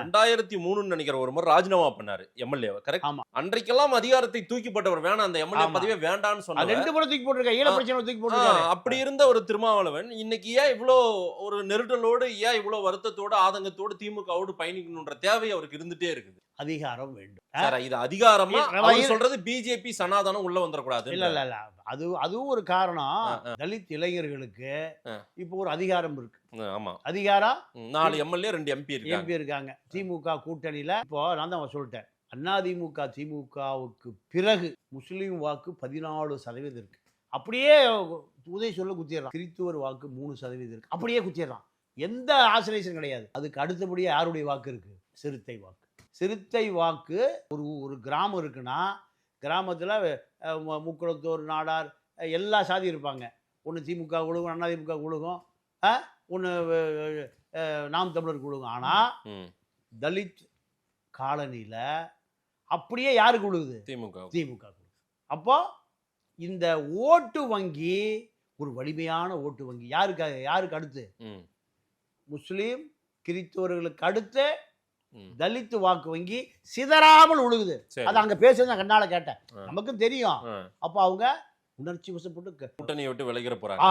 2003 நினைக்கிற ஒரு முறை ராஜினாமா பண்ணாரு எம்எல்ஏ கரெக்ட். ஆமா. அன்றைக்கெல்லாம் அதிகாரத்தை தூக்கி போட்டவர் வேணாம் அந்த எம்எல்ஏ ஆமா. பதவியே வேண்டாம்னு சொன்னாரு. 2 முறை தூக்கி போட்டிருக்காரு. ஈழ பிரச்சனை தூக்கி போட்டிருக்காரு. அப்படி இருந்த ஒரு திருமாவளவன் இன்னைக்கு ஏன் இவ்வளோ ஒரு நெருடலோடு ஏன் இவ்வளோ வருத்தத்தோடு ஆதங்கத்தோடு திமுகவோடு பயணிக்கணும்ன்ற தேவை அவருக்கு இருந்துட்டே இருக்குது. அதிகாரம் வேண்டும். சார் இது அதிகாரமா அவர் சொல்றது பிஜேபி சனாதனம் உள்ள வந்துடக்கூடாது. இல்ல அதுவும் ஒரு காரணம். தலித் இளைஞர்களுக்கு இப்போ ஒரு அதிகாரம் இருக்கு. ஆமா, அதிகாரம் 4 எம்எல்ஏ 2 எம்பி இருக்காங்க. திமுக கூட்டணியில இப்போ நான் தான் சொல்லிட்டேன். அதிமுக திமுகவுக்கு பிறகு முஸ்லீம் வாக்கு 14% இருக்கு. அப்படியே உதய சொல்ல குத்திடலாம். கிறிஸ்துவர் வாக்கு 3% இருக்கு. அப்படியே குத்திடலாம். எந்த ஆசிலேஷன் கிடையாது. அதுக்கு அடுத்தபடியே யாருடைய வாக்கு இருக்கு? சிறுத்தை வாக்கு. சிறுத்தை வாக்கு ஒரு கிராமம் இருக்குன்னா கிராமத்தில் முக்குளத்தோர் நாடார் எல்லா சாதி இருப்பாங்க. ஒன்று திமுக குழுகும், அதிமுக குழுகும், ஒன்று நாம் தமிழர் குழுகும். ஆனால் தலித் காலனியில் அப்படியே யாருக்கு குழுகுது? திமுக குழு. அப்போ இந்த ஓட்டு வங்கி ஒரு வலிமையான ஓட்டு வங்கி. யாருக்கு அடுத்து? முஸ்லீம் கிறிஸ்தவர்களுக்கு அடுத்து தலித் வாக்கு வங்கி சிதறாமல் உழுகுது. அது அங்க பேசுறது நான் கண்ணால கேட்டேன். நமக்கும் தெரியும். அப்ப அவங்க உணர்ச்சி வசப்பட்டு கூட்டணியை விட்டு விலகிற போறாங்க.